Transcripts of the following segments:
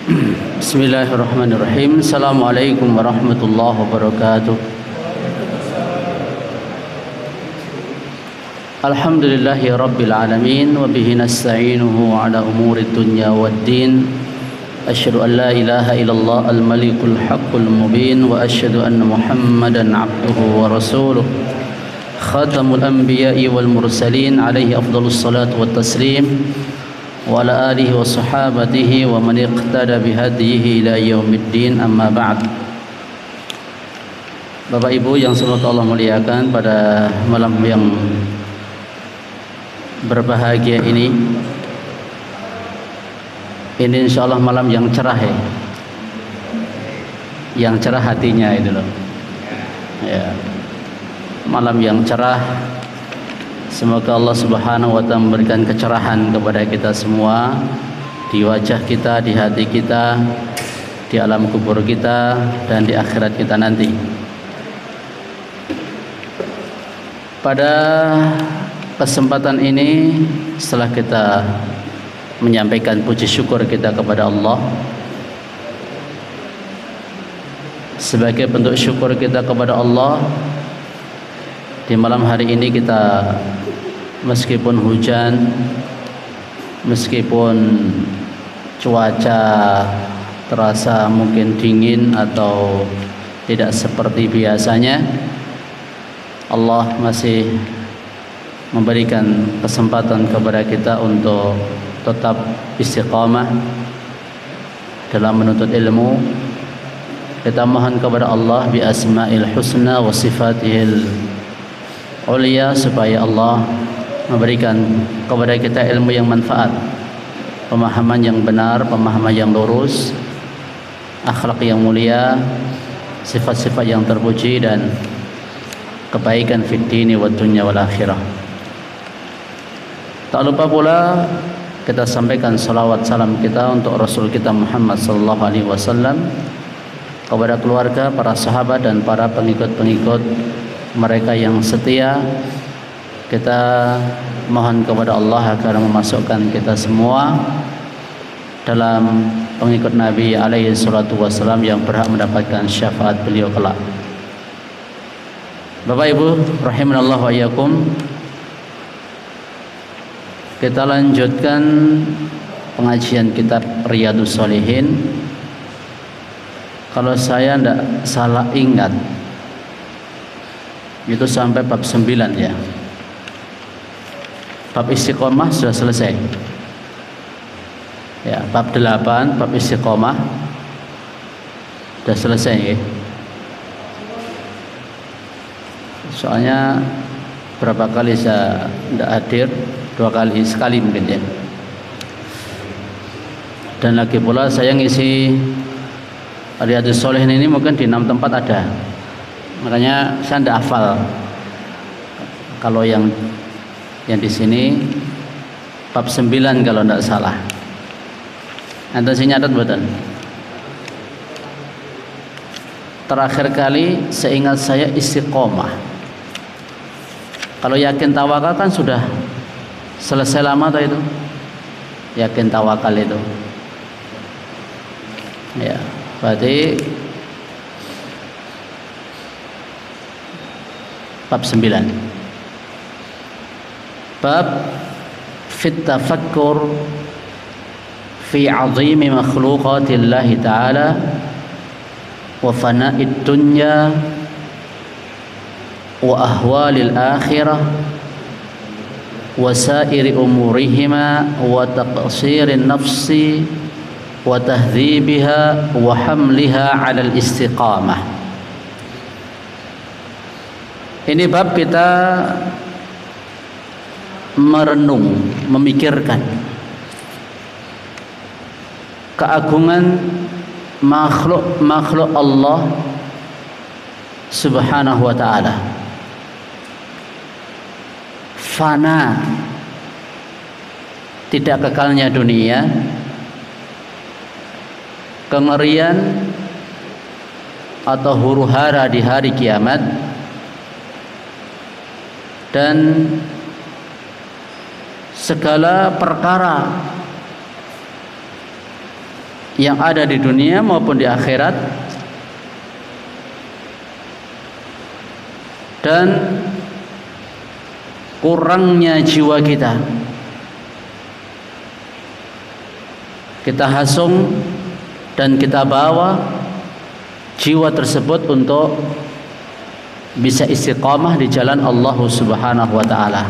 Bismillahirrahmanirrahim. Assalamualaikum warahmatullahi wabarakatuh. Alhamdulillahi rabbil alamin wa bihi nasta'inuhu ala umuri dunya waddin. Asyhadu an la ilaha illallah al-malikul haqqul mubin wa asyhadu anna Muhammadan abduhu wa rasuluh. Khatamul anbiya'i wal mursalin alaihi afdhalus salatu wat taslim. Wa ala alihi wa sahabatihi wa man iqtada bihadihi ila yaumiddin, amma ba'd. Bapak Ibu yang semoga Allah muliakan, pada malam yang berbahagia ini insyaallah malam yang cerah ya, yang cerah hatinya itu loh ya, malam yang cerah. Semoga Allah Subhanahu wa ta'ala memberikan kecerahan kepada kita semua, di wajah kita, di hati kita, di alam kubur kita, dan di akhirat kita nanti. Pada kesempatan ini, setelah kita menyampaikan puji syukur kita kepada Allah, sebagai bentuk syukur kita kepada Allah, di malam hari ini kita, meskipun hujan, meskipun cuaca terasa mungkin dingin atau tidak seperti biasanya, Allah masih memberikan kesempatan kepada kita untuk tetap istiqamah dalam menuntut ilmu. Kita mohon kepada Allah bi asma'il husna wa sifatihil ulia, supaya Allah memberikan kepada kita ilmu yang manfaat, pemahaman yang benar, pemahaman yang lurus, akhlak yang mulia, sifat-sifat yang terpuji, dan kebaikan fid dini wad dunya wal akhirah. Tak lupa pula kita sampaikan salawat salam kita untuk Rasul kita Muhammad sallallahu alaihi wasallam, kepada keluarga, para sahabat, dan para pengikut-pengikut mereka yang setia. Kita mohon kepada Allah agar memasukkan kita semua dalam pengikut Nabi alaihi salatu wassalam yang berhak mendapatkan syafaat beliau kelak. Bapak Ibu rahimanallah wa iyyakum, kita lanjutkan pengajian kitab Riyadhus Shalihin. Kalau saya tidak salah ingat, itu sampai bab 9 ya. Bab istiqomah sudah selesai ya. Bab 8, bab istiqomah sudah selesai ya. Soalnya berapa kali saya tidak hadir, 2 kali, sekali mungkin ya. Dan lagi pula saya ngisi Riyadhus Shalihin ini mungkin di 6 tempat ada, makanya saya tidak hafal. Kalau yang di sini bab 9 kalau tidak salah. Anda sih nyatet betul. Terakhir kali seingat saya istiqomah. Kalau yakin tawakal kan sudah selesai lama atau itu? Yakin tawakal itu. Ya, berarti bab 9. Bab fit tafakkur fi 'azimi makhluqatillahi ta'ala wa fana'id dunya wa ahwalil akhirah wa sairi umurihima wa taqsirin nafsi wa tahdhibiha wa hamliha 'alal istiqamah. Ini bab kita merenung, memikirkan keagungan makhluk Allah Subhanahu wa ta'ala. Fana, tidak kekalnya dunia, kengerian atau huru-hara di hari kiamat, dan segala perkara yang ada di dunia maupun di akhirat, dan kurangnya jiwa kita. Kita hasung dan kita bawa jiwa tersebut untuk bisa istiqamah di jalan Allah Subhanahu wa taala.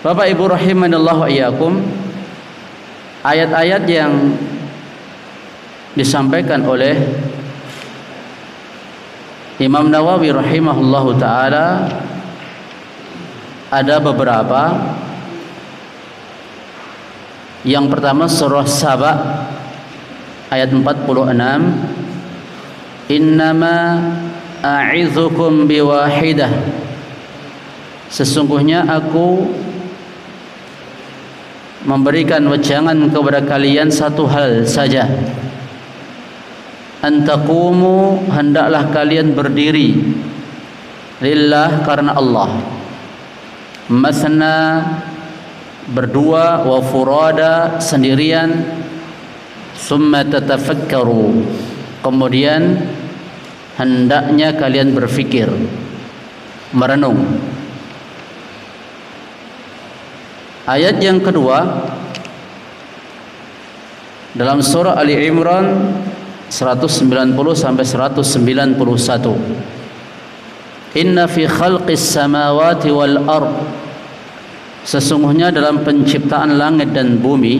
Bapak Ibu rahimanallah wa iyyakum, ayat-ayat yang disampaikan oleh Imam Nawawi rahimahullahu taala ada beberapa. Yang pertama surah Saba ayat 46, innama a'idzukum biwahidah, sesungguhnya aku memberikan wejangan kepada kalian satu hal saja, antaqumu, hendaklah kalian berdiri, lillah, karena Allah, masna, berdua, wa furada, sendirian, summa tatafakkaru, kemudian hendaknya kalian berfikir, merenung. Ayat yang kedua dalam surah Ali Imran 190 sampai 191, inna fi khalqis samawati wal ard, sesungguhnya dalam penciptaan langit dan bumi,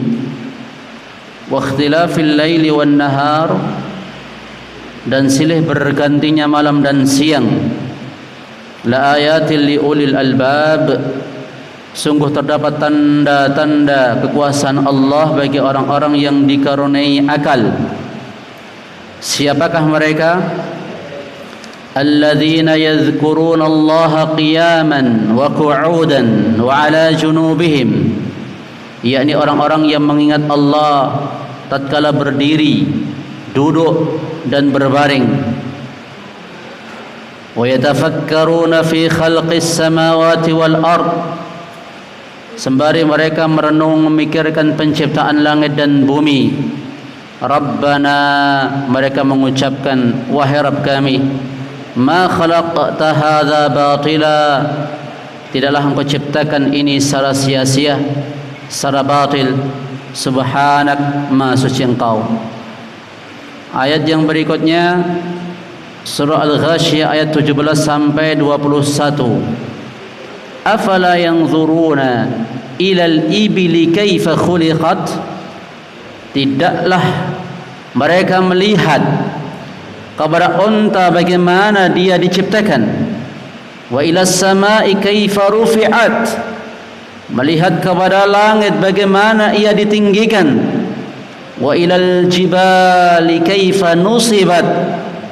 wa ikhtilafil laili wan nahar, dan silih bergantinya malam dan siang, la ayatil li ulil albab, sungguh terdapat tanda-tanda kekuasaan Allah bagi orang-orang yang dikaruniai akal. Siapakah mereka? Alladzina yadhkuruna Allaha qiyaman wa qu'udan wa 'ala junubihim, yakni orang-orang yang mengingat Allah tatkala berdiri, duduk dan berbaring. Wa yatafakkaruna fi khalqis samawati wal ard, sembari mereka merenung memikirkan penciptaan langit dan bumi. Rabbana, mereka mengucapkan, wahai Rabb kami, ma khalaqta hadza batila, tidaklah engkau ciptakan ini secara sia-sia, secara batil. Subhanak, maha suci engkau. Ayat yang berikutnya surah Al-Ghasyiyah ayat 17 sampai 21, afala yanzuruna ilal ibili kaifa khuliqat, tidaklah mereka melihat kepada unta bagaimana dia diciptakan. Wa ilas samai kaifa rufi'at, melihat kepada langit bagaimana ia ditinggikan. Wa ilal jibali kaifa nusibat,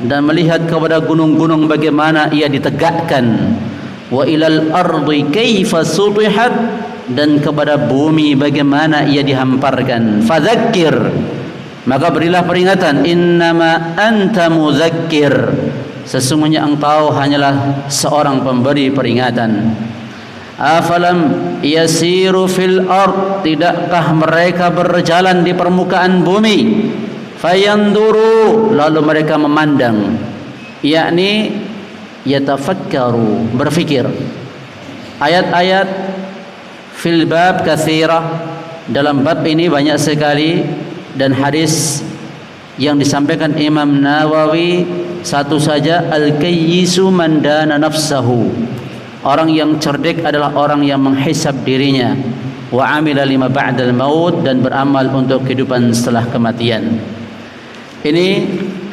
dan melihat kepada gunung-gunung bagaimana ia ditegakkan. Wa ilal ardi kaifa sutihat, dan kepada bumi bagaimana ia dihamparkan. Fadzakir, maka berilah peringatan, innama anta mudzakkir, sesungguhnya engkau hanyalah seorang pemberi peringatan. Afalam yasiru fil ard, tidakkah mereka berjalan di permukaan bumi, fayanduru, lalu mereka memandang, yakni yatafakkaru, berfikir. Ayat-ayat fil bab katsira, dalam bab ini banyak sekali, dan hadis yang disampaikan Imam Nawawi satu saja, al-kayyisu man dana nafsahu, orang yang cerdik adalah orang yang menghisab dirinya, wa amila lima ba'dal maut, dan beramal untuk kehidupan setelah kematian. Ini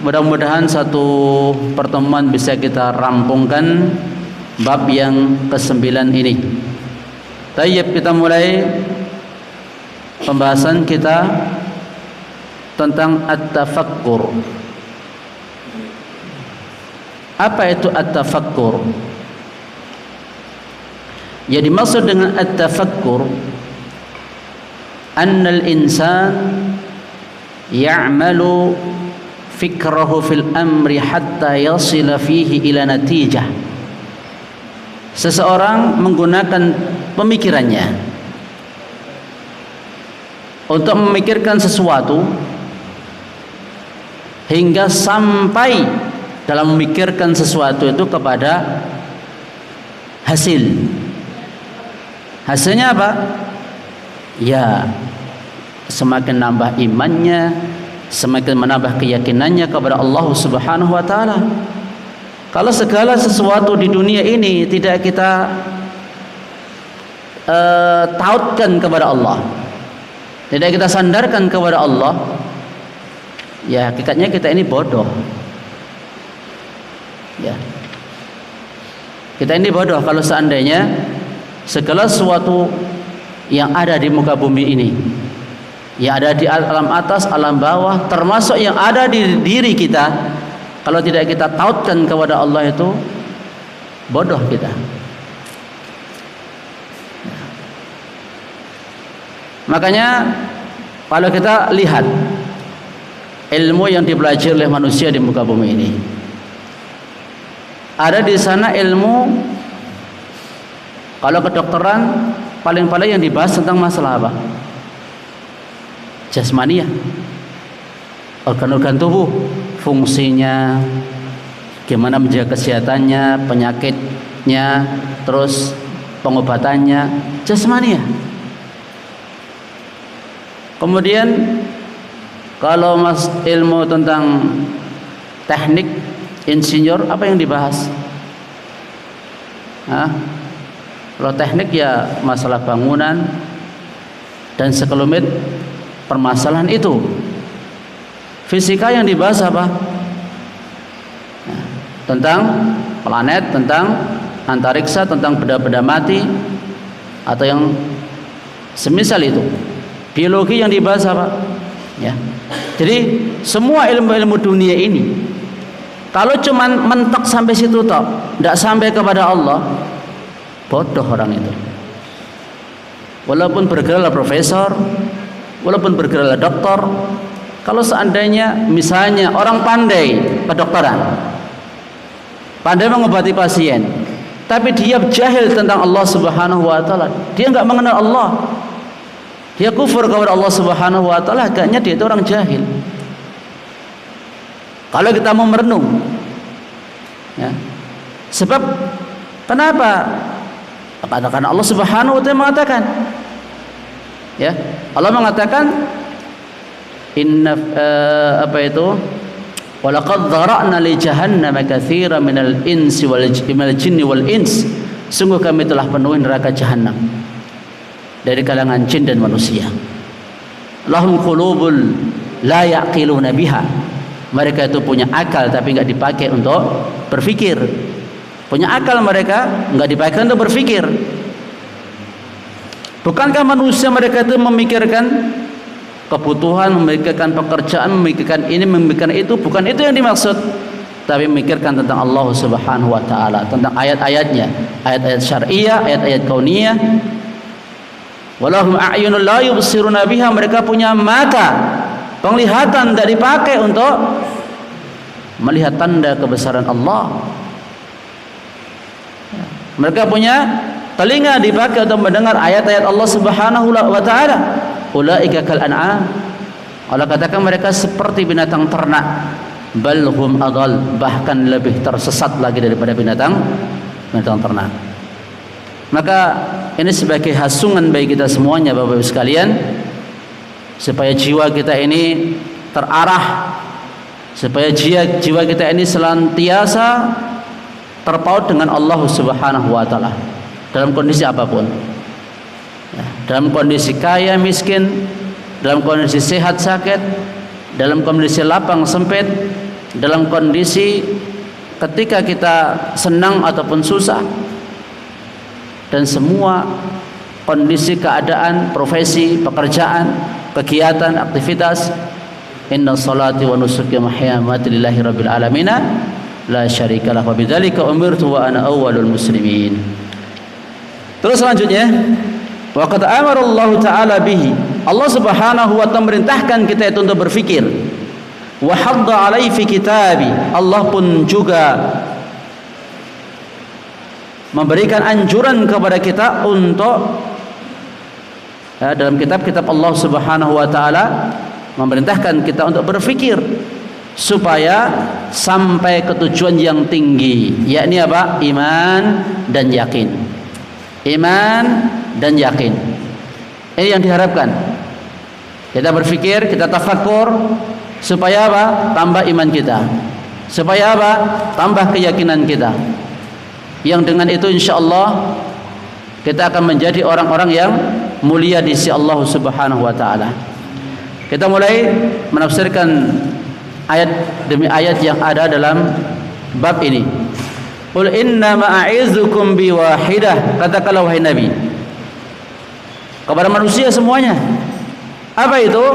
mudah-mudahan satu pertemuan bisa kita rampungkan bab yang ke-9 ini. Tayyib, kita mulai pembahasan kita tentang at-tafakkur. Apa itu at-tafakkur? Yang dimaksud dengan at-tafakkur, annal insan ya'malu fikrahu fil amri hatta yasila fihi ila natijah. Seseorang menggunakan pemikirannya, untuk memikirkan sesuatu hingga sampai dalam memikirkan sesuatu itu kepada hasilnya apa? Ya, semakin nambah imannya, semakin menambah keyakinannya kepada Allah Subhanahu wa taala. Kalau segala sesuatu di dunia ini tidak kita tautkan kepada Allah, tidak kita sandarkan kepada Allah, ya hakikatnya kita ini bodoh. Ya. Kita ini bodoh kalau seandainya segala sesuatu yang ada di muka bumi ini, yang ada di alam atas, alam bawah, termasuk yang ada di diri kita, kalau tidak kita tautkan kepada Allah itu bodoh kita. Makanya kalau kita lihat ilmu yang dipelajari oleh manusia di muka bumi ini, ada di sana ilmu, kalau kedokteran paling-paling yang dibahas tentang masalah apa? Jasmania, organ-organ tubuh, fungsinya, gimana menjaga kesehatannya, penyakitnya, terus pengobatannya, jasmania. Kemudian kalau ilmu tentang teknik, insinyur, apa yang dibahas? Kalau teknik ya masalah bangunan dan sekelumit permasalahan itu. Fisika yang dibahas apa? Tentang planet, tentang antariksa, tentang benda-benda mati atau yang semisal itu. Biologi yang dibahas apa? Ya. Jadi semua ilmu-ilmu dunia ini kalau cuman mentok sampai situ tok, tidak sampai kepada Allah, bodoh orang itu. Walaupun bergelar profesor, walaupun bergelar doktor, kalau seandainya misalnya orang pandai kedokteran, pandai mengobati pasien, tapi dia jahil tentang Allah Subhanahu wa taala, dia enggak mengenal Allah, dia kufur kepada Allah Subhanahu wa taala, agaknya dia itu orang jahil. Kalau kita mau merenung, ya, sebab kenapa? Karena Allah Subhanahu wa taala mengatakan, ya, Allah mengatakan, inna walaqad dzara'na li jahannama katsiran minal insi wal jinni wal ins. Sungguh kami telah penuhi neraka jahanam dari kalangan jin dan manusia. Lahum qulubul la yaqiluna biha. Mereka itu punya akal tapi enggak dipakai untuk berpikir. Punya akal mereka enggak dipakai untuk berpikir. Bukankah manusia mereka itu memikirkan kebutuhan, memikirkan pekerjaan, memikirkan ini, memikirkan itu? Bukan itu yang dimaksud, tapi memikirkan tentang Allah Subhanahu wa taala, tentang ayat-ayatnya, ayat-ayat syar'iyyah, ayat-ayat kauniyah. Walahum a'yunul la yubsiruna biha, mereka punya mata, penglihatan tidak dipakai untuk melihat tanda kebesaran Allah. Mereka punya telinga dipakai untuk mendengar ayat-ayat Allah Subhanahu wa taala. Ulaika kal an'am. Allah katakan mereka seperti binatang ternak. Bal hum adall, bahkan lebih tersesat lagi daripada binatang ternak. Maka ini sebagai hasungan bagi kita semuanya, Bapak Ibu sekalian, supaya jiwa kita ini terarah, supaya jiwa kita ini senantiasa terpaut dengan Allah Subhanahu wa taala dalam kondisi apapun. Ya, dalam kondisi kaya miskin, dalam kondisi sehat sakit, dalam kondisi lapang sempit, dalam kondisi ketika kita senang ataupun susah, dan semua kondisi keadaan, profesi, pekerjaan, kegiatan, aktivitas. Inna salati wa nusuki wa mahyaya wa mamati lillahi rabbil alamin la syarika lahu wa bidzalika umirtu wa ana awwalul muslimin. Terus selanjutnya, wa qad amara Allah taala bihi, Allah Subhanahu wa taala merintahkan kita itu untuk berfikir. Wa hadda alaihi fi kitabi, Allah pun juga memberikan anjuran kepada kita untuk dalam kitab-kitab Allah Subhanahu wa taala memerintahkan kita untuk berpikir supaya sampai ke tujuan yang tinggi, yakni apa? Iman dan yakin. Iman dan yakin. Ini yang diharapkan. Kita berpikir, kita tafakkur supaya apa? Tambah iman kita. Supaya apa? Tambah keyakinan kita. Yang dengan itu insyaallah kita akan menjadi orang-orang yang mulia di sisi Allah Subhanahu wa taala. Kita mulai menafsirkan ayat demi ayat yang ada dalam bab ini. Qul inna ma'a'izukum biwahidah, katakanlah wahai Nabi kepada manusia semuanya. Apa itu?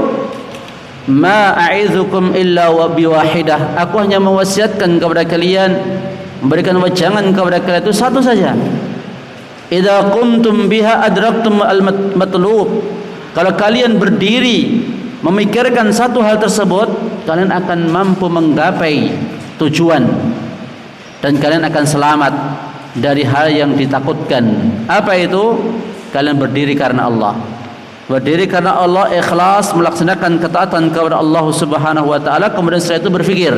Ma'a'izukum illa biwahidah, aku hanya mewasiatkan kepada kalian, memberikan wejangan kepada kalian itu satu saja. Idza qumtum biha adraktum al-matlub, kalau kalian berdiri memikirkan satu hal tersebut, kalian akan mampu menggapai tujuan dan kalian akan selamat dari hal yang ditakutkan. Apa itu? Kalian berdiri karena Allah. Berdiri karena Allah, ikhlas melaksanakan ketaatan kepada Allah Subhanahu wa taala, kemudian setelah itu berpikir.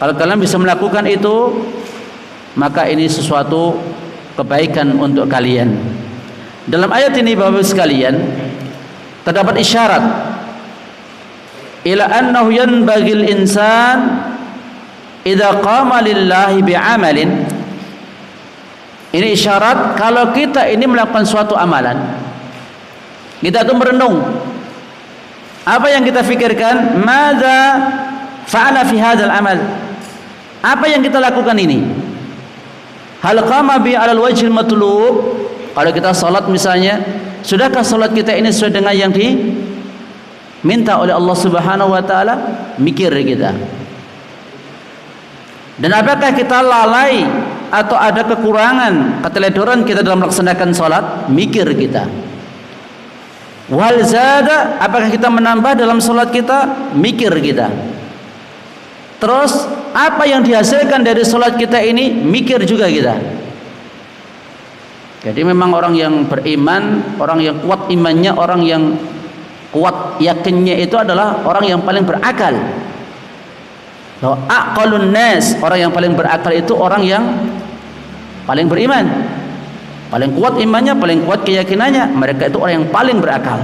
Kalau kalian bisa melakukan itu, maka ini sesuatu kebaikan untuk kalian. Dalam ayat ini Bapak-Ibu sekalian, terdapat isyarat ila annahu yanbaghil insan idza qama lillahi bi'amalin. Ini isyarat kalau kita ini melakukan suatu amalan, kita tuh merenung apa yang kita pikirkan, madza fa'ala fi hadzal amal, apa yang kita lakukan ini, hal qama bi 'alal wajhil matlub. Kalau kita salat misalnya, sudahkah salat kita ini sesuai dengan yang diminta oleh Allah Subhanahu wa taala? Mikir kita. Dan apakah kita lalai atau ada kekurangan, keteledoran kita dalam melaksanakan salat? Mikir kita. Wal zada, apakah kita menambah dalam salat kita? Mikir kita. Terus apa yang dihasilkan dari salat kita ini? Mikir juga kita. Jadi memang orang yang beriman, orang yang kuat imannya, orang yang kuat yakinnya itu adalah orang yang paling berakal. Aqalun nas, orang yang paling berakal itu orang yang paling beriman, paling kuat imannya, paling kuat keyakinannya. Mereka itu orang yang paling berakal.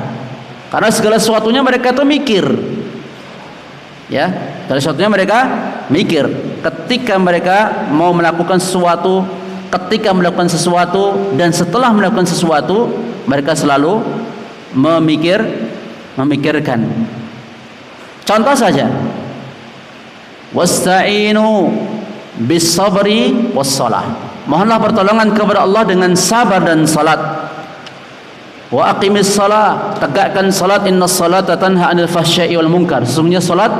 Karena segala sesuatunya mereka itu mikir. Ya, segala sesuatunya mereka mikir. Ketika mereka mau melakukan sesuatu, ketika melakukan sesuatu dan setelah melakukan sesuatu, mereka selalu memikirkan. Contoh saja, wasta'inu bis sabri was shalah, mohonlah pertolongan kepada Allah dengan sabar dan salat. Wa aqimis shalah, tegakkan salat, innas salata tanha 'anil fahsya'i wal munkar, sesungguhnya salat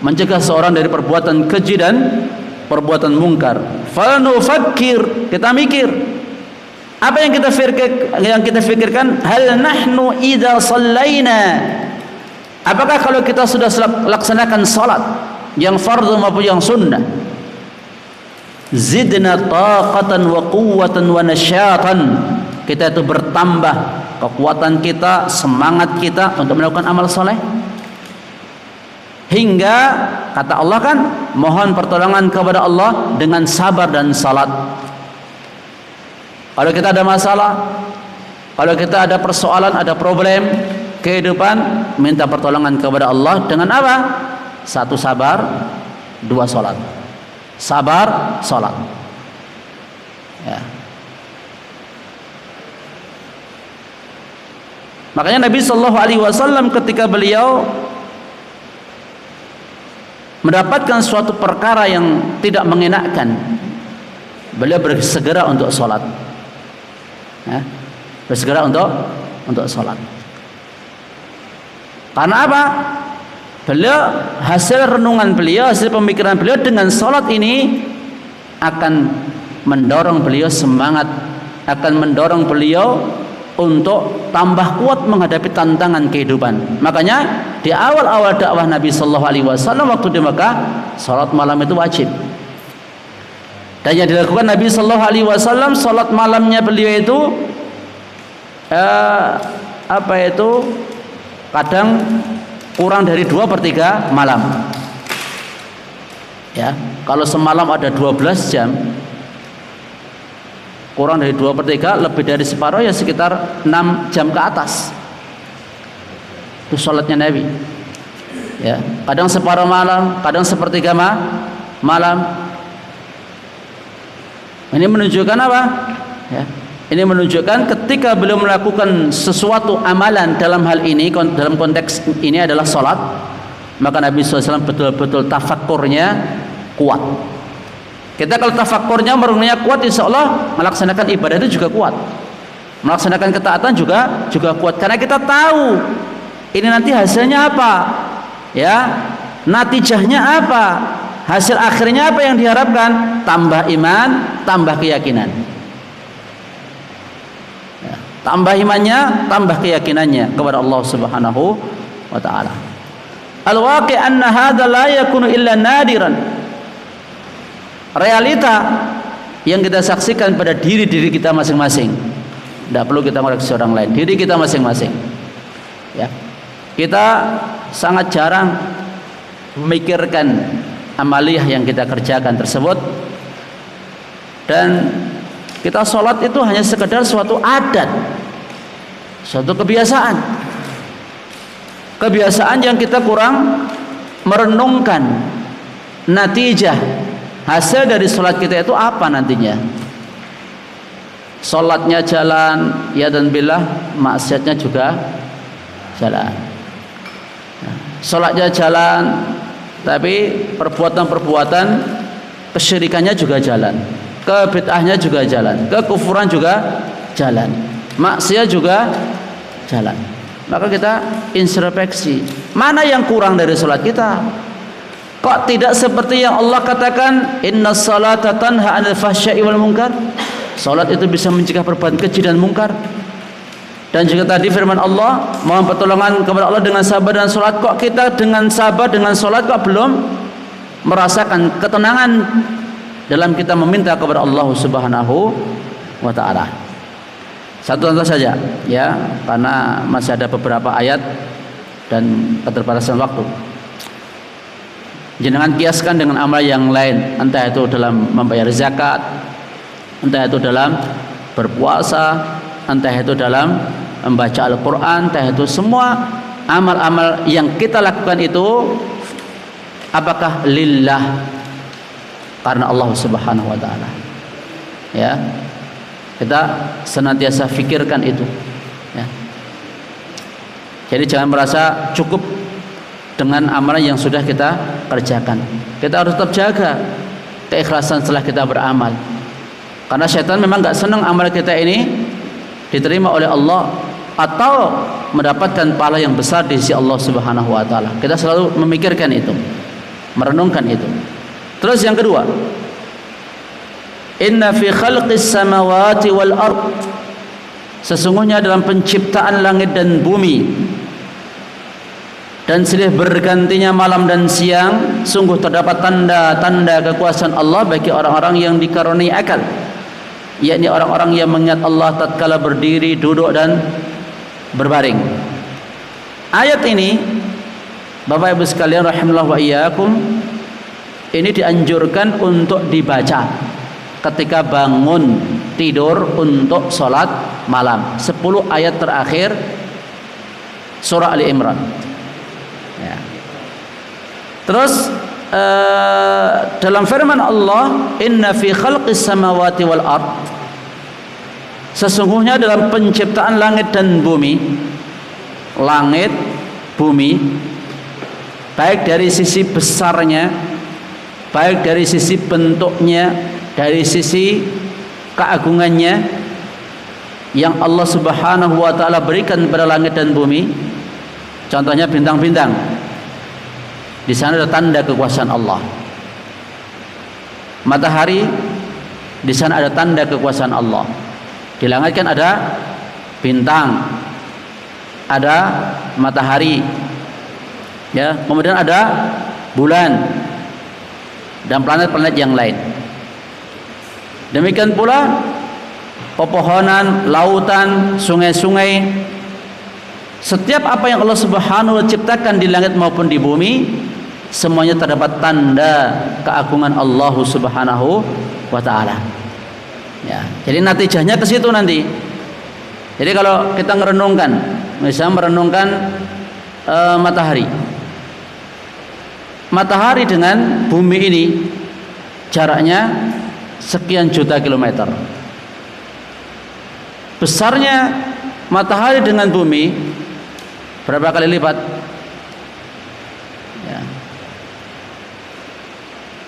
mencegah seorang dari perbuatan keji dan perbuatan mungkar. Fanufakkir, kita mikir. Apa yang kita fikirkan? Hal nahnu idza sallaina, apakah kalau kita sudah laksanakan salat yang fardhu maupun yang sunnah, zidna taqatan wa quwwatan wa nasyatan, kita itu bertambah kekuatan kita, semangat kita untuk melakukan amal soleh. Hingga kata Allah kan, mohon pertolongan kepada Allah dengan sabar dan salat. Kalau kita ada masalah, kalau kita ada persoalan, ada problem kehidupan, minta pertolongan kepada Allah dengan apa? Satu, sabar. Dua, salat. Sabar, salat. Ya. Makanya Nabi Shallallahu Alaihi Wasallam ketika beliau mendapatkan suatu perkara yang tidak mengenakkan, beliau bersegera untuk sholat. Ya, bersegera untuk sholat. Karena apa? Beliau, hasil renungan beliau, hasil pemikiran beliau dengan sholat ini akan mendorong beliau semangat, akan mendorong beliau untuk tambah kuat menghadapi tantangan kehidupan. Makanya di awal-awal dakwah Nabi Sallallahu Alaihi Wasallam waktu di Mekah, salat malam itu wajib. Dan yang dilakukan Nabi Sallallahu Alaihi Wasallam, salat malamnya beliau itu kadang kurang dari 2/3 malam. Ya, kalau semalam ada 12 jam, kurang dari 2/3, lebih dari separuh ya sekitar 6 jam ke atas. Itu sholatnya Nabi. Ya, kadang separuh malam, kadang sepertiga malam. Ini menunjukkan apa? Ya, ini menunjukkan ketika beliau melakukan sesuatu amalan dalam hal ini, dalam konteks ini adalah sholat, maka Nabi SAW betul-betul tafakkurnya kuat. Kita kalau tafakkurnya merenungnya kuat, insya Allah melaksanakan ibadah itu juga kuat, melaksanakan ketaatan juga kuat, karena kita tahu ini nanti hasilnya apa, ya, natijahnya apa, hasil akhirnya apa yang diharapkan, tambah iman, tambah keyakinan. Ya, tambah imannya, tambah keyakinannya kepada Allah Subhanahu wa taala. Al-waqi' anna hadza la yakunu illa nadiran. Realita yang kita saksikan pada diri kita masing-masing. Tidak perlu kita ngoreksi orang lain, diri kita masing-masing. Ya. Kita sangat jarang memikirkan amaliyah yang kita kerjakan tersebut, dan kita sholat itu hanya sekedar suatu adat, suatu kebiasaan yang kita kurang merenungkan natijah hasil dari sholat kita itu apa nantinya. Sholatnya jalan, ya dan billah, maksiatnya juga jalan. Sholatnya jalan, tapi perbuatan-perbuatan kesyirikannya juga jalan, kebid'ahnya juga jalan, kekufuran juga jalan, maksiat juga jalan. Maka kita introspeksi, mana yang kurang dari sholat kita? Kok tidak seperti yang Allah katakan, innas salata tanha 'anil fahsya'i wal munkar? Salat itu bisa mencegah perbuatan keji dan mungkar. Dan juga tadi firman Allah, mohon pertolongan kepada Allah dengan sabar dan salat. Kok kita dengan sabar dengan salat kok belum merasakan ketenangan dalam kita meminta kepada Allah Subhanahu wa taala? Satu contoh saja, ya, karena masih ada beberapa ayat dan keterbatasan waktu. Jangan kiaskan dengan amal yang lain, entah itu dalam membayar zakat, entah itu dalam berpuasa, entah itu dalam membaca Al-Quran, entah itu semua amal-amal yang kita lakukan itu apakah lillah, karena Allah Subhanahu wa taala. Ya. Kita senantiasa fikirkan itu, ya. Jadi jangan merasa cukup dengan amalan yang sudah kita kerjakan. Kita harus tetap jaga keikhlasan setelah kita beramal, karena syaitan memang gak senang amal kita ini diterima oleh Allah atau mendapatkan pahala yang besar di sisi Allah Subhanahu wa taala. Kita selalu memikirkan itu, merenungkan itu. Terus yang kedua, inna fi khalqis samawati wal ard, sesungguhnya dalam penciptaan langit dan bumi dan silih bergantinya malam dan siang, sungguh terdapat tanda-tanda kekuasaan Allah bagi orang-orang yang dikaruniai akal, yakni orang-orang yang mengingat Allah tatkala berdiri, duduk dan berbaring. Ayat ini, Bapak Ibu sekalian rahimallahu wa iyyakum, ini dianjurkan untuk dibaca ketika bangun tidur untuk sholat malam. 10 ayat terakhir surah Ali Imran. Ya. Terus dalam firman Allah, inna fi khalqis samawati wal ard, sesungguhnya dalam penciptaan langit dan bumi, langit bumi, baik dari sisi besarnya, baik dari sisi bentuknya, dari sisi keagungannya yang Allah Subhanahu wa taala berikan pada langit dan bumi. Contohnya bintang-bintang, di sana ada tanda kekuasaan Allah. Matahari, di sana ada tanda kekuasaan Allah. Di langit kan ada bintang, ada matahari, ya, kemudian ada bulan dan planet-planet yang lain. Demikian pula pepohonan, lautan, sungai-sungai, setiap apa yang Allah Subhanahu wa ta'ala ciptakan di langit maupun di bumi, semuanya terdapat tanda keagungan Allah Subhanahu wa ta'ala. Ya, jadi natijahnya ke situ nanti. Jadi kalau kita merenungkan, misalnya merenungkan matahari dengan bumi ini jaraknya sekian juta kilometer. Besarnya matahari dengan bumi berapa kali lipat? Ya.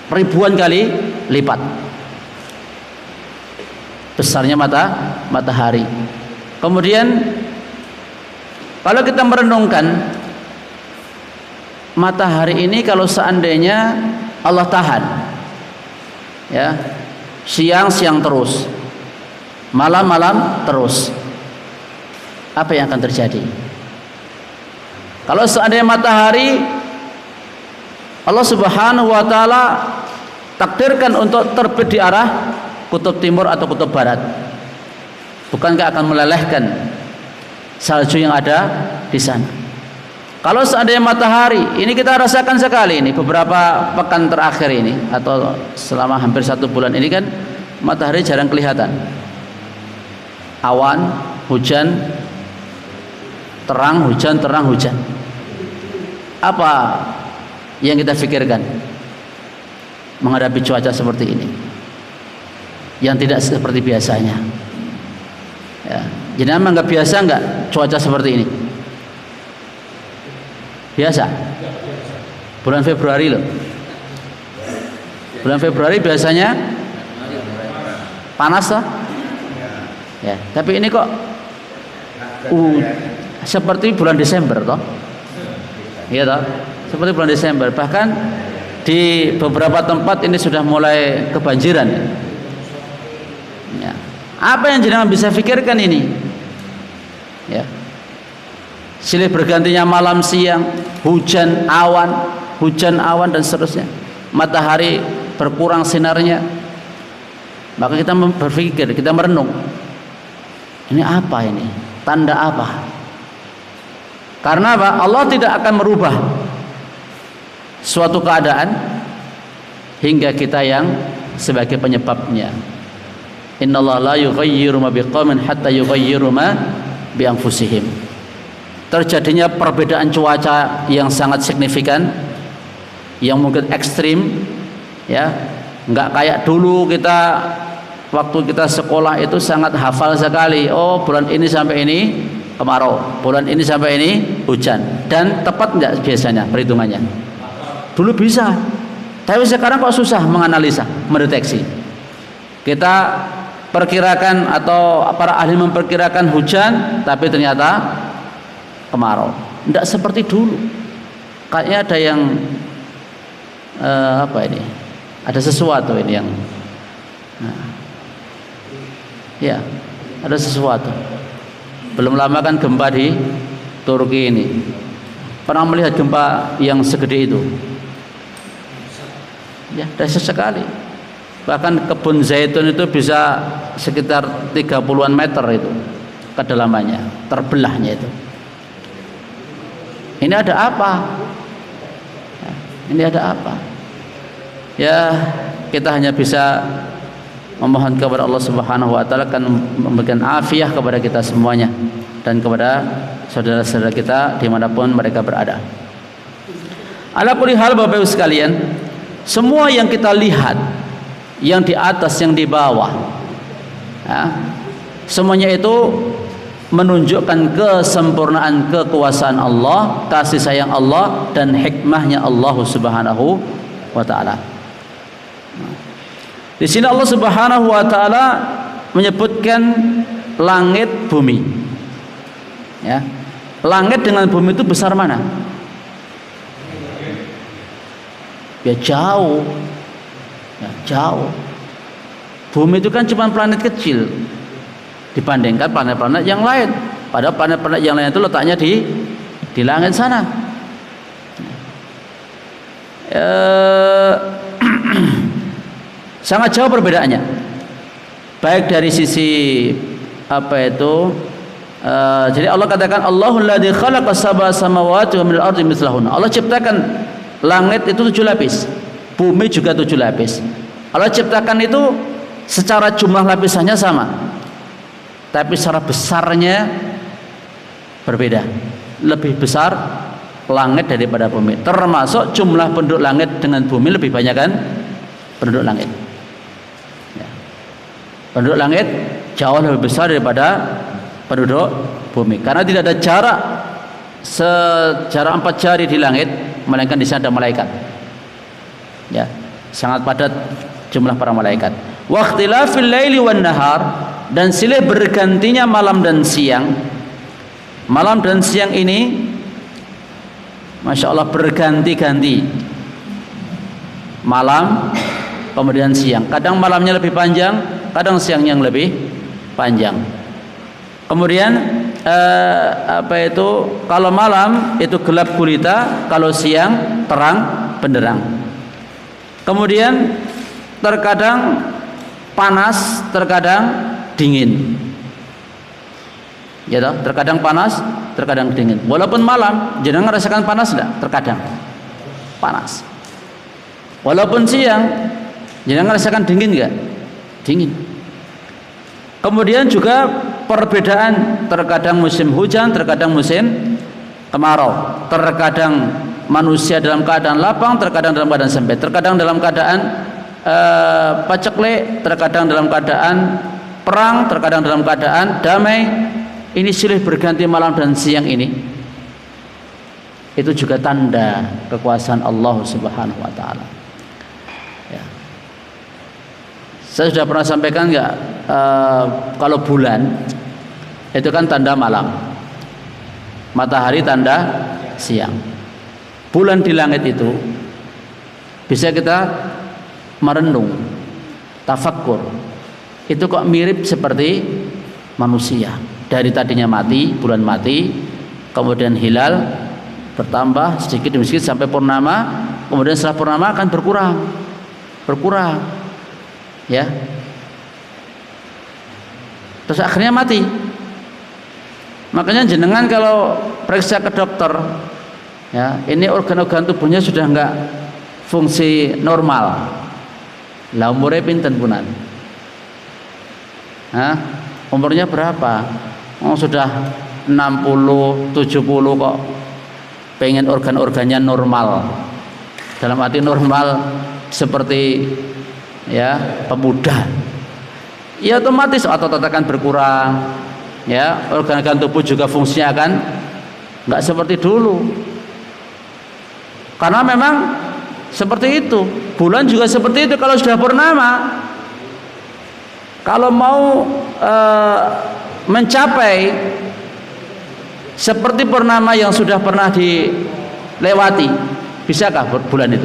Ribuan kali lipat besarnya matahari. Kemudian kalau kita merenungkan matahari ini, kalau seandainya Allah tahan, ya, siang terus, malam terus, apa yang akan terjadi? Kalau seandainya matahari Allah Subhanahu wa ta'ala takdirkan untuk terbit di arah kutub timur atau kutub barat, bukankah akan melelehkan salju yang ada di sana? Kalau seandainya matahari, ini kita rasakan sekali ini beberapa pekan terakhir ini, atau selama hampir 1 bulan ini kan matahari jarang kelihatan. Awan, hujan, terang, hujan, terang, hujan. Apa yang kita pikirkan menghadapi cuaca seperti ini yang tidak seperti biasanya? Ya, jadi memang nggak biasa nggak cuaca seperti ini? Biasa. Bulan Februari loh. Bulan Februari biasanya panas lah. Ya, tapi ini kok seperti bulan Desember toh? Iya toh? Seperti bulan Desember. Bahkan di beberapa tempat ini sudah mulai kebanjiran. Ya. Apa yang jenengan bisa pikirkan ini? Ya. Silih bergantinya malam siang, hujan awan dan seterusnya. Matahari berkurang sinarnya. Maka kita berpikir, kita merenung. Ini apa ini? Tanda apa? Karena apa? Allah tidak akan merubah suatu keadaan hingga kita yang sebagai penyebabnya. Innallaha la yughayyiru ma biqaumin hatta yughayyiru ma bi anfusihim. Terjadinya perbedaan cuaca yang sangat signifikan, yang mungkin ekstrim, ya, nggak kayak dulu kita waktu kita sekolah itu sangat hafal sekali. Oh, bulan ini sampai ini kemarau, bulan ini sampai ini hujan, dan tepat nggak biasanya perhitungannya? Dulu bisa, tapi sekarang kok susah menganalisa, mendeteksi. Kita perkirakan atau para ahli memperkirakan hujan, tapi ternyata kemarau. Tidak seperti dulu. Kayaknya ada yang apa ini? Ada sesuatu ini yang, ya, ada sesuatu. Belum lama kan gempa di Turki ini. Pernah melihat gempa yang segede itu? Ya, dahsyat sekali. Bahkan kebun zaitun itu bisa sekitar 30-an meter itu kedalamannya, terbelahnya itu. Ini ada apa? Ini ada apa? Ya, kita hanya bisa memohon kepada Allah Subhanahu wa ta'ala akan memberikan afiah kepada kita semuanya dan kepada saudara-saudara kita dimanapun mereka berada. Ala kulli hal, Bapak Ibu sekalian, semua yang kita lihat, yang di atas, yang di bawah, ya, semuanya itu menunjukkan kesempurnaan kekuasaan Allah, kasih sayang Allah, dan hikmahnya Allah Subhanahu wa ta'ala. Di sini Allah Subhanahu wa ta'ala menyebutkan langit bumi. Ya. Langit dengan bumi itu besar mana? Ya jauh. Ya, jauh. Bumi itu kan cuma planet kecil dibandingkan planet-planet yang lain. Padahal planet-planet yang lain itu letaknya di langit sana. Sangat jauh perbedaannya. baik dari sisi jadi Allah katakan Allahul ladzi khalaqa sab'a samawati wa minal ardi mithlahunna. Allah ciptakan langit itu 7 lapis, bumi juga 7 lapis. Allah ciptakan itu secara jumlah lapisannya sama, tapi secara besarnya berbeda. Lebih besar langit daripada bumi. Termasuk jumlah penduduk langit dengan bumi lebih banyak kan penduduk langit. Ya. Penduduk langit jauh lebih besar daripada penduduk bumi, karena tidak ada jarak sejarak 4 jari di langit, melainkan di sana ada malaikat. Ya, sangat padat jumlah para malaikat. Wa ikhtilafil laili wan nahar, dan silih bergantinya malam dan siang. Malam dan siang ini Masya Allah berganti-ganti. Malam kemudian siang. Kadang malamnya lebih panjang, kadang siangnya yang lebih panjang. Kemudian kalau malam itu gelap gulita, kalau siang terang benderang. Kemudian terkadang panas, terkadang dingin. Ya toh, terkadang panas, terkadang dingin. Walaupun malam, jenengan merasakan panas enggak? Terkadang panas. Walaupun siang, jenengan merasakan dingin enggak? Dingin. Kemudian juga perbedaan, terkadang musim hujan, terkadang musim kemarau. Terkadang manusia dalam keadaan lapang, terkadang dalam keadaan sempit. Terkadang dalam keadaan paceklik, terkadang dalam keadaan perang, terkadang dalam keadaan damai. Ini silih berganti malam dan siang ini. Itu juga tanda kekuasaan Allah Subhanahu wa taala. Ya. Saya sudah pernah sampaikan enggak, kalau bulan itu kan tanda malam, matahari tanda siang. Bulan di langit itu bisa kita merenung, tafakkur. Itu kok mirip seperti manusia. Dari tadinya mati, bulan mati, kemudian hilal bertambah sedikit demi sedikit sampai purnama, kemudian setelah purnama akan berkurang, ya. Terus akhirnya mati. Makanya jenengan kalau periksa ke dokter, ya, ini organ-organ tubuhnya sudah enggak fungsi normal. Lah umurnya pinten punan? Umurnya berapa? Sudah 60, 70 kok pengen organ-organnya normal. Dalam arti normal seperti ya pemuda. Ya otomatis otot akan berkurang. Ya, organ-organ tubuh juga fungsinya akan enggak seperti dulu. Karena memang seperti itu. Bulan juga seperti itu kalau sudah purnama. Kalau mau mencapai seperti purnama yang sudah pernah dilewati, bisakah bulan itu?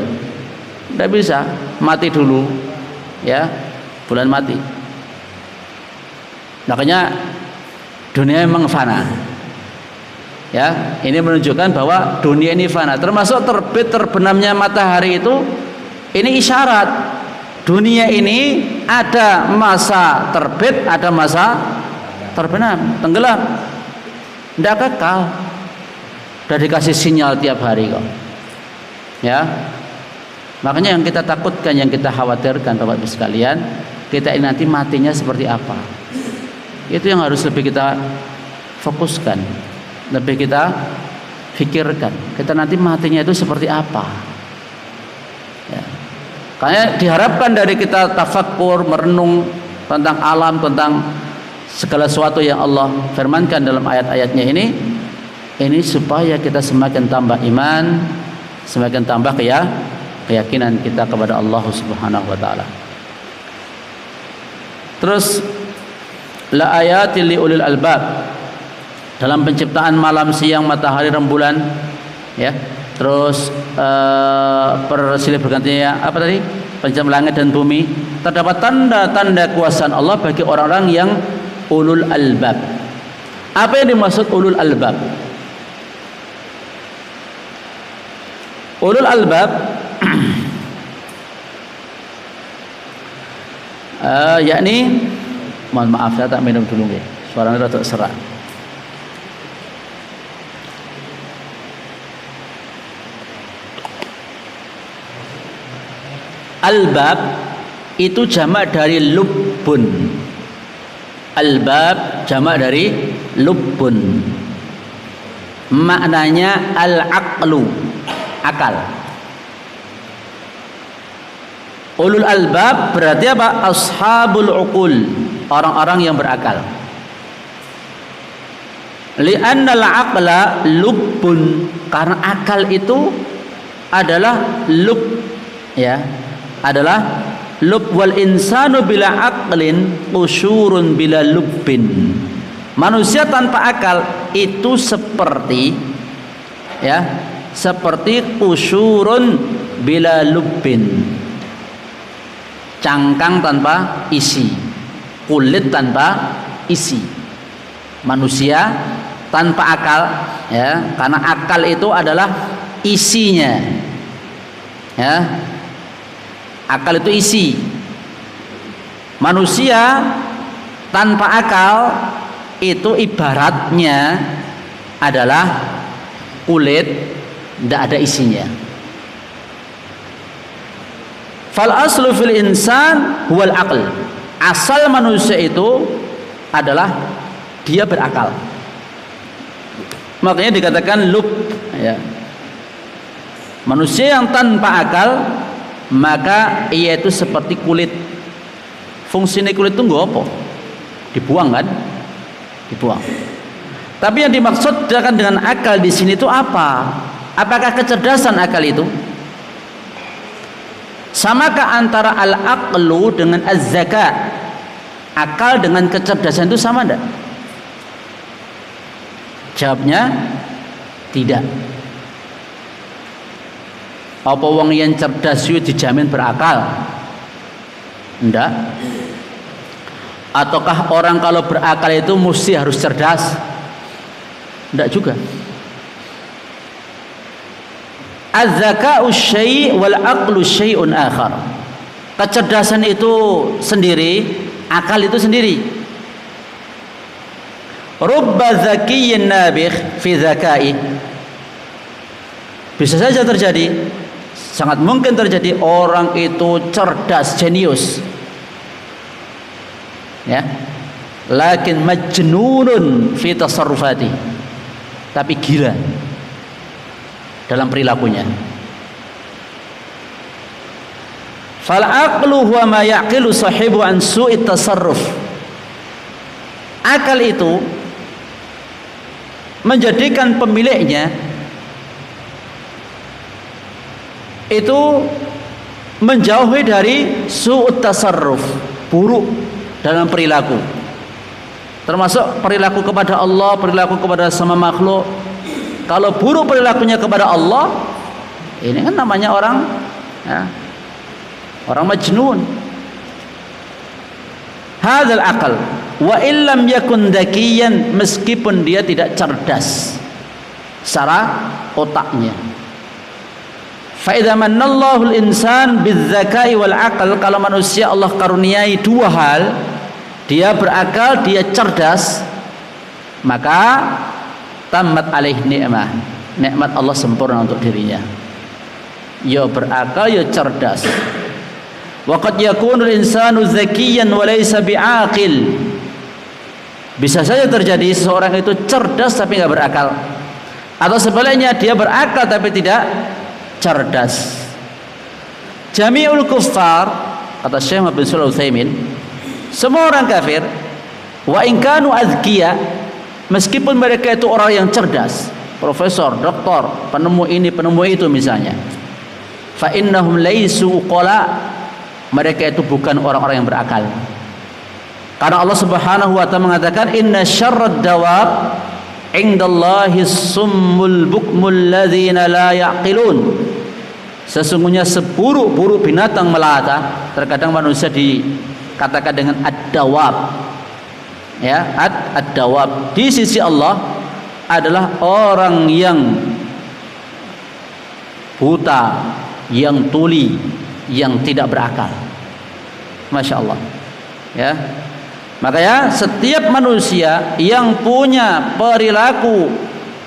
Tidak bisa, mati dulu, ya, bulan mati. Makanya dunia memang fana. Ya, ini menunjukkan bahwa dunia ini fana. Termasuk terbit terbenamnya matahari itu, ini isyarat dunia ini ada masa terbit, ada masa terbenam, tenggelam, tidak kekal. Sudah dikasih sinyal tiap hari kok. Ya, makanya yang kita takutkan, yang kita khawatirkan Bapak Ibu sekalian, kita ini nanti matinya seperti apa? Itu yang harus lebih kita fokuskan, lebih kita pikirkan. Kita nanti matinya itu seperti apa? Ya. Karena diharapkan dari kita tafakkur, merenung tentang alam, tentang segala sesuatu yang Allah firmankan dalam ayat-ayatnya ini supaya kita semakin tambah iman, semakin tambah keyakinan kita kepada Allah Subhanahu wa taala. Terus la ayatil liulil albab, dalam penciptaan malam, siang, matahari, rembulan, ya. Terus persilih bergantinya apa tadi? Penciptaan langit dan bumi, terdapat tanda-tanda kuasaan Allah bagi orang-orang yang ulul albab. Apa yang dimaksud ulul albab? Ulul albab yakni Mohon maaf saya tak minum dulu nggih. Suaranya rada serak. Albab itu jamak dari lubbun. Albab jamak dari lubbun. Maknanya al-aqlu, akal. Ulul albab berarti apa? Ashabul uqul, orang-orang yang berakal. Li'annal aqla lubbun, karena akal itu adalah lub, ya, adalah lub. Wal insanu bila aqlin usyurun bila lubbin. Manusia tanpa akal itu seperti, ya, seperti usyurun bila lubbin, cangkang tanpa isi, kulit tanpa isi. Manusia tanpa akal, ya, karena akal itu adalah isinya, ya, akal itu isi. Manusia tanpa akal itu ibaratnya adalah kulit, tidak ada isinya. Fal aslu fil insan huwal aql. Asal manusia itu adalah dia berakal. Makanya dikatakan lub, ya. Manusia yang tanpa akal maka ia itu seperti kulit. Fungsinya kulit itu nggak apa? Dibuang kan? Dibuang. Tapi yang dimaksudkan dengan akal di sini itu apa? Apakah kecerdasan akal itu? Samakah antara al-aqlu dengan az-zaka? Akal dengan kecerdasan itu sama enggak? Jawabnya tidak. Apa wong yang cerdas itu dijamin berakal? Enggak. Ataukah orang kalau berakal itu mesti harus cerdas? Enggak juga. Az-zaka'u syai' wal aqlu syai'un akhar. Kecerdasan itu sendiri, akal itu sendiri. Rubba zakiyyin nabigh fi zaka'i. Bisa saja terjadi, sangat mungkin terjadi orang itu cerdas, jenius, ya, lakin majnunun fi tasarrufati, tapi gila dalam perilakunya. Fal aqlu huwa ma yaqilu sahibu an su'i tasarruf. Akal itu menjadikan pemiliknya itu menjauhi dari su'ut tasarruf, buruk dalam perilaku, termasuk perilaku kepada Allah, perilaku kepada sama makhluk. Kalau buruk perilakunya kepada Allah, ini kan namanya orang, ya, orang majnun. Hadzal aqal wa illam yakun dakiyan, meskipun dia tidak cerdas secara otaknya. Fa idza manallahu al-insan bidzaka'i wal aql, kalau manusia Allah karuniai dua hal, dia berakal, dia cerdas, maka tamat alaih ni'mah, nikmat Allah sempurna untuk dirinya. Ya berakal, ya cerdas. Wa qad yakunul insanu zakiyan wa laysa bi'aqil. Bisa saja terjadi seseorang itu cerdas tapi enggak berakal, atau sebaliknya dia berakal tapi tidak cerdas. Jami'ul kuffar, kata Syekh Muhammad bin Shalih Al-Utsaimin, semua orang kafir, wa in kanu azkiya, meskipun mereka itu orang yang cerdas, profesor, doktor, penemu ini, penemu itu misalnya, fa innahum laisu uqala, mereka itu bukan orang-orang yang berakal. Karena Allah Subhanahu wa taala mengatakan inna syarrad dawab indallahi summul bukmul ladzina la yaqilun. Sesungguhnya seburuk-buruk binatang melata, terkadang manusia dikatakan dengan ad-dawab, ya, ad-dawab di sisi Allah adalah orang yang buta, yang tuli, yang tidak berakal. Masya Allah, ya. Makanya setiap manusia yang punya perilaku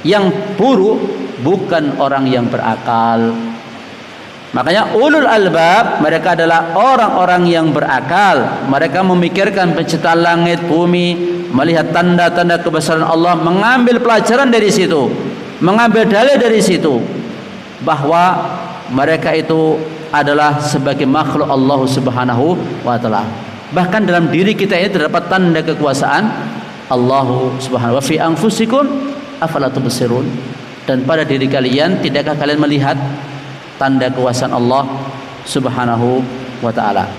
yang buruk bukan orang yang berakal. Makanya ulul albab, mereka adalah orang-orang yang berakal. Mereka memikirkan penciptaan langit, bumi, melihat tanda-tanda kebesaran Allah, mengambil pelajaran dari situ, mengambil dalil dari situ, bahwa mereka itu adalah sebagai makhluk Allah Subhanahu wa taala. Bahkan dalam diri kita ini terdapat tanda kekuasaan Allah Subhanahu wa fi anfusikum afala tubsirun. Dan pada diri kalian, tidakkah kalian melihat tanda kekuasaan Allah Subhanahu wa taala?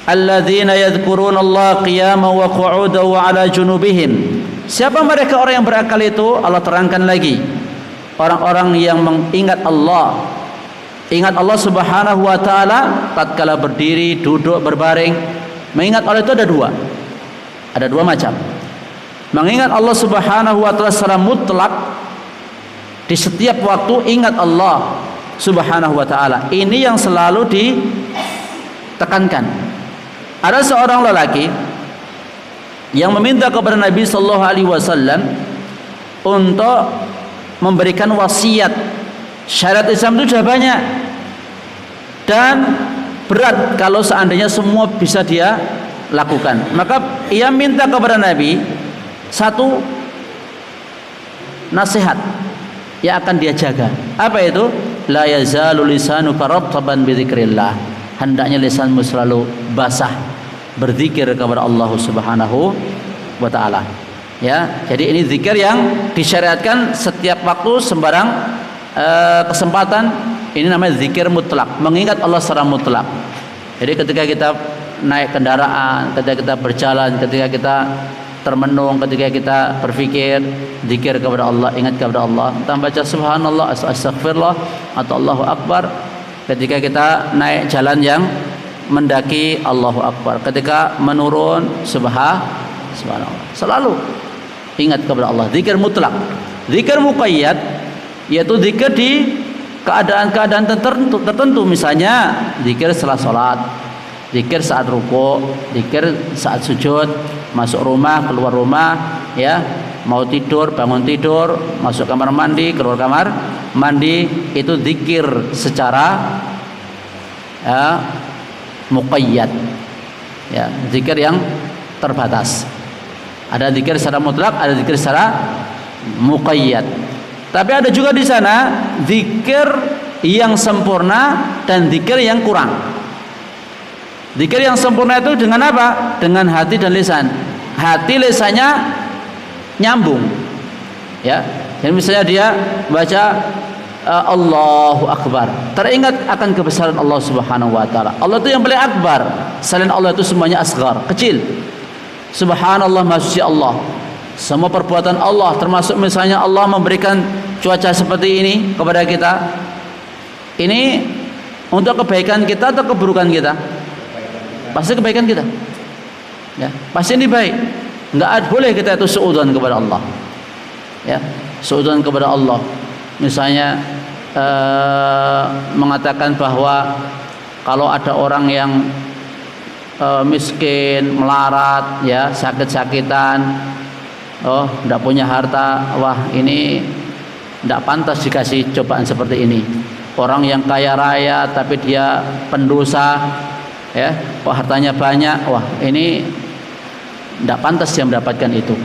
Alladzina yadhkuruna Allah qiyaman wa qu'udan wa 'ala junubihim. Siapa mereka orang yang berakal itu? Allah terangkan lagi. Orang-orang yang mengingat Allah. Ingat Allah Subhanahu wa taala tatkala berdiri, duduk, berbaring. Mengingat Allah itu ada dua. Ada dua macam. Mengingat Allah Subhanahu wa taala secara mutlak, di setiap waktu ingat Allah Subhanahu wa taala. Ini yang selalu ditekankan. Ada seorang lelaki yang meminta kepada Nabi sallallahu alaihi wasallam untuk memberikan wasiat. Syarat Islam itu sudah banyak dan berat kalau seandainya semua bisa dia lakukan. Maka ia minta kepada Nabi satu nasihat yang akan dia jaga. Apa itu? La yazalu lisanuka rattaban bi dzikrillah. Hendaknya lisanmu selalu basah berzikir kepada Allah Subhanahu wa taala. Ya, jadi ini zikir yang disyariatkan setiap waktu, sembarang kesempatan. Ini namanya zikir mutlak, mengingat Allah secara mutlak. Jadi ketika kita naik kendaraan, ketika kita berjalan, ketika kita termenung, ketika kita berpikir, zikir kepada Allah, ingat kepada Allah, kita baca subhanallah, astaghfirullah atau Allahu akbar. Ketika kita naik jalan yang mendaki, Allahu akbar. Ketika menurun, subhanallah. Selalu ingat kepada Allah, zikir mutlak. Zikir muqayyad yaitu zikir di keadaan-keadaan tertentu, misalnya zikir setelah sholat, zikir saat ruku, zikir saat sujud, masuk rumah, keluar rumah, ya, mau tidur, bangun tidur, masuk kamar mandi, keluar kamar mandi, itu zikir secara muqayyad, ya, zikir yang terbatas. Ada zikir secara mutlak, ada zikir secara muqayyad. Tapi ada juga di sana zikir yang sempurna dan zikir yang kurang. Zikir yang sempurna itu dengan apa? Dengan hati dan lisan. Hati lisannya nyambung. Ya. Jadi misalnya dia baca Allahu Akbar, teringat akan kebesaran Allah Subhanahu wa taala. Allah itu yang paling akbar. Selain Allah itu semuanya asghar, kecil. Subhanallah, maha suci Allah. Semua perbuatan Allah, termasuk misalnya Allah memberikan cuaca seperti ini kepada kita. Ini untuk kebaikan kita atau keburukan kita? Pasti kebaikan kita. Ya, pasti ini baik. Enggak boleh kita itu suudzon kepada Allah. Ya, suudzon kepada Allah. Misalnya mengatakan bahwa kalau ada orang yang miskin, melarat, ya, sakit-sakitan, oh, tidak punya harta, wah ini tidak pantas dikasih cobaan seperti ini. Orang yang kaya raya tapi dia pendosa, ya, kok hartanya banyak, wah ini tidak pantas dia mendapatkan itu.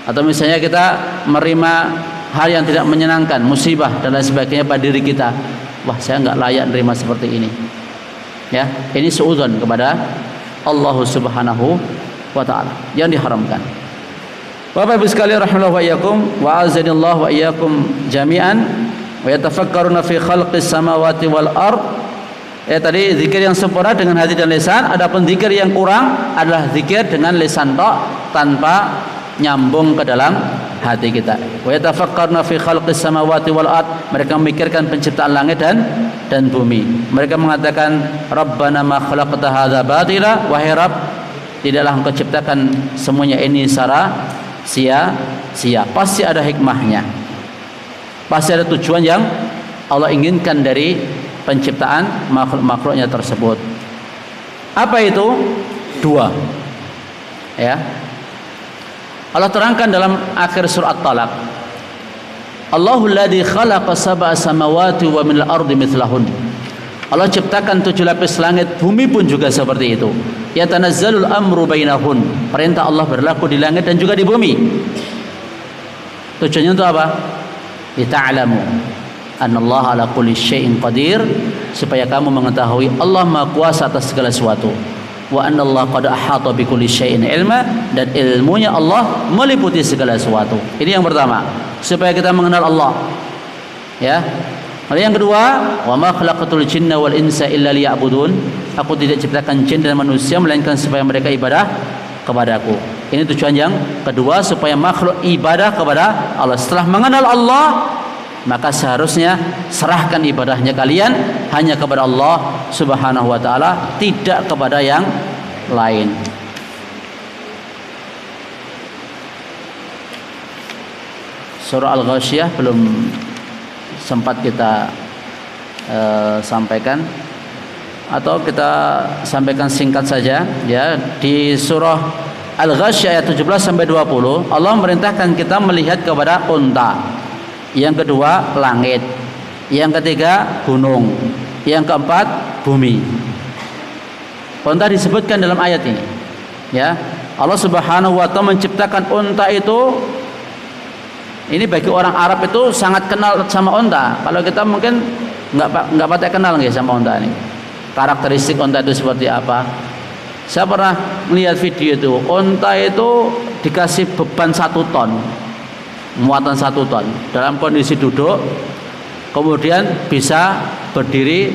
Atau misalnya kita menerima hal yang tidak menyenangkan, musibah dan lain sebagainya pada diri kita, wah saya nggak layak menerima seperti ini. Ya, ini suudzon kepada Allah Subhanahu wa taala yang diharamkan. Bapak Ibu sekalian rahimallahu wa iyyakum wa azanillahu wa iyyakum jami'an wa yatafakkaruna fi khalqis samawati wal ard. Ya, tadi zikir yang sempurna dengan hati dan lisan. Adapun zikir yang kurang adalah zikir dengan lisan tok tanpa nyambung ke dalam hati kita. Wa yatafakkaruna fi khalqis samawati wal ard. Mereka memikirkan penciptaan langit dan bumi. Mereka mengatakan Rabbana ma khalaqta hadza batila, wahai Rabb, tidaklah Engkau ciptakan semuanya ini secara sia-sia. Pasti ada hikmahnya. Pasti ada tujuan yang Allah inginkan dari penciptaan makhluk-makhluknya tersebut. Apa itu? Dua. Ya. Allah terangkan dalam akhir surat Talaq, Allahul ladzi khalaqa sab'a samawati wa minal ardi mithlahun. Allah ciptakan 7 lapis langit, bumi pun juga seperti itu. Yatanazzalul amru bainahun. Perintah Allah berlaku di langit dan juga di bumi. Tujuannya untuk apa? Lita'lamu annallaha ala kulli syai'in qadir, supaya kamu mengetahui Allah Maha Kuasa atas segala sesuatu. Wa annallaha qad ahata bi kulli syai'in ilma, dan ilmunya Allah meliputi segala sesuatu. Ini yang pertama, supaya kita mengenal Allah. Ya. Lalu yang kedua, wa ma khalaqatul jinna wal insa illa liya'budun. Aku tidak ciptakan jin dan manusia melainkan supaya mereka ibadah kepadaku. Ini tujuan yang kedua, supaya makhluk ibadah kepada Allah. Setelah mengenal Allah, maka seharusnya serahkan ibadahnya kalian hanya kepada Allah Subhanahu wa taala, tidak kepada yang lain. Surah Al-Ghasyiyah belum sempat kita sampaikan, atau kita sampaikan singkat saja ya. Di surah Al-Ghasyiyah ayat 17 sampai 20, Allah memerintahkan kita melihat kepada unta. Yang kedua langit, yang ketiga gunung, yang keempat bumi. Unta disebutkan dalam ayat ini. Ya, Allah Subhanahu wa taala menciptakan unta itu. Ini bagi orang Arab itu sangat kenal sama unta. Kalau kita mungkin nggak patah kenal nggak sama unta ini. Karakteristik unta itu seperti apa? Saya pernah melihat video itu. Unta itu dikasih beban 1 ton. Muatan 1 ton dalam kondisi duduk, kemudian bisa berdiri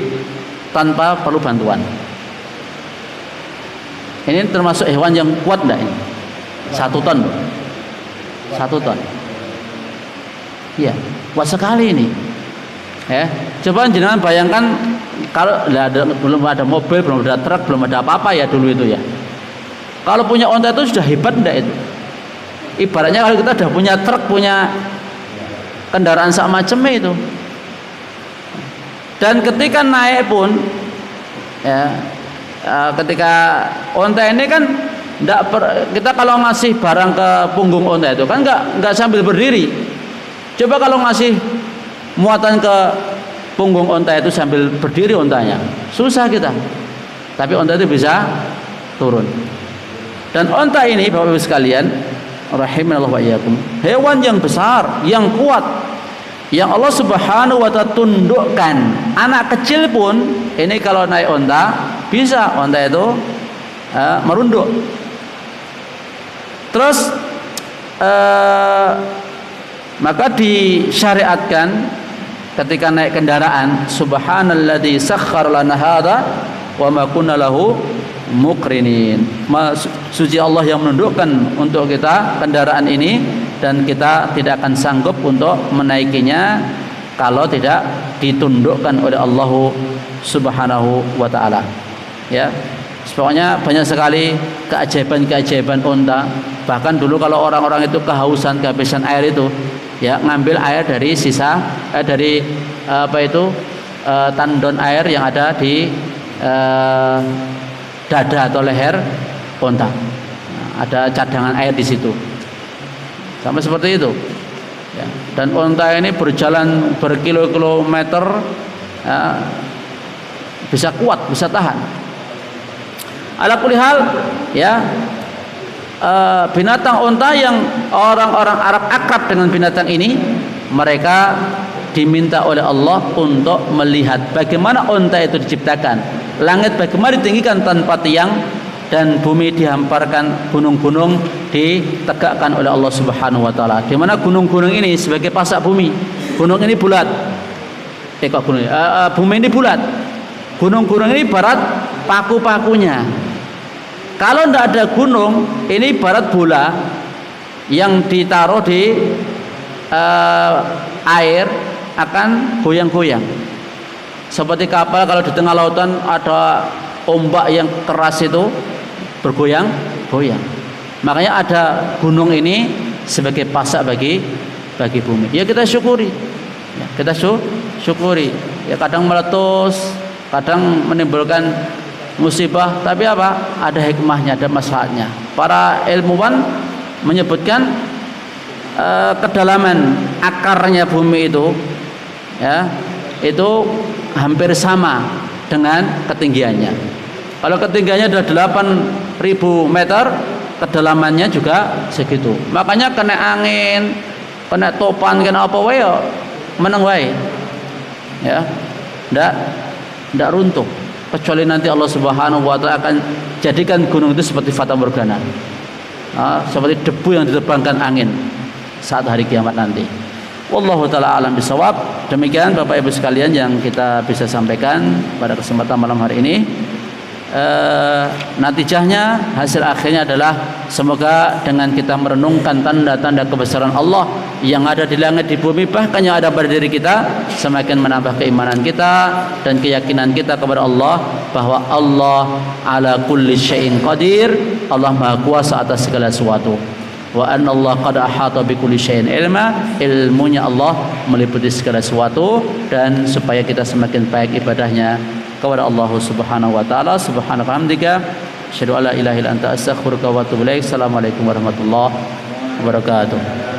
tanpa perlu bantuan. Ini termasuk hewan yang kuat enggak ini? 1 ton, 1 ton. Iya, kuat sekali ini. Ya, coba jenengan bayangkan kalau belum ada mobil, belum ada truk, belum ada apa-apa ya dulu itu ya. Kalau punya unta itu sudah hebat enggak itu? Ibaratnya kalau kita sudah punya truk, punya kendaraan sama macamnya itu. Dan ketika naik pun, ya, ketika unta ini kan kita kalau ngasih barang ke punggung unta itu kan nggak sambil berdiri. Coba kalau ngasih muatan ke punggung unta itu sambil berdiri untanya, susah kita. Tapi unta itu bisa turun. Dan unta ini Bapak Ibu sekalian, rahimanallah wa iyyakum, hewan yang besar, yang kuat, yang Allah Subhanahu wa taala tundukkan. Anak kecil pun ini kalau naik unta bisa unta itu merunduk. Terus maka disyariatkan ketika naik kendaraan, subhanalladzi sakhkhara lana hadza wa ma kunna lahu muqrinin. Suci Allah yang menundukkan untuk kita kendaraan ini, dan kita tidak akan sanggup untuk menaikinya kalau tidak ditundukkan oleh Allah Subhanahu wa taala. Ya. Pokoknya banyak sekali keajaiban-keajaiban unta. Bahkan dulu kalau orang-orang itu kehausan, kehabisan air itu, ya ngambil air dari dari tandon air yang ada di dada atau leher unta. Ada cadangan air di situ. Sampai seperti itu. Ya. Dan unta ini berjalan berkilo-kilometer, ya, bisa kuat, bisa tahan. Ala kulli hal, ya, binatang unta yang orang-orang Arab akrab dengan binatang ini, mereka diminta oleh Allah untuk melihat bagaimana unta itu diciptakan, langit bagaimana ditinggikan tanpa tiang, dan bumi dihamparkan, gunung-gunung ditegakkan oleh Allah Subhanahu wa taala. Di mana gunung-gunung ini sebagai pasak bumi. Gunung ini bulat. Bumi ini bulat. Gunung-gunung ini ibarat paku-pakunya. Kalau tidak ada gunung, ini ibarat bola yang ditaruh di air akan goyang-goyang. Seperti kapal kalau di tengah lautan ada ombak yang keras itu bergoyang-goyang. Makanya ada gunung ini sebagai pasak bagi bumi. Ya kita syukuri. Ya, kita syukuri. Ya kadang meletus, kadang menimbulkan musibah, tapi apa? Ada hikmahnya, ada maslahatnya. Para ilmuwan menyebutkan kedalaman akarnya bumi itu ya, itu hampir sama dengan ketinggiannya. Kalau ketinggiannya adalah 8.000 meter, kedalamannya juga segitu. Makanya kena angin, kena topan, kena apa wae meneng wae. Ya. Ndak runtuh. Kecuali nanti Allah Subhanahu wa taala akan jadikan gunung itu seperti fata morgana. Seperti debu yang diterbangkan angin saat hari kiamat nanti. Wallahu taala alam bisawab. Demikian Bapak Ibu sekalian yang kita bisa sampaikan pada kesempatan malam hari ini. Natijahnya, hasil akhirnya adalah semoga dengan kita merenungkan tanda-tanda kebesaran Allah yang ada di langit, di bumi, bahkan yang ada pada diri kita, semakin menambah keimanan kita dan keyakinan kita kepada Allah bahwa Allah ala kulli syai'in qadir, Allah maha kuasa atas segala sesuatu. Wa anna Allah qad ahata bi kulli syai'in ilma, ilmunya Allah meliputi segala sesuatu, dan supaya kita semakin baik ibadahnya kepada Allah Subhanahu wa taala. Subhanaka hamdika asyhadu an la ilaha illa anta astaghfiruka wa atubu ilaik. Assalamualaikum warahmatullahi wabarakatuh.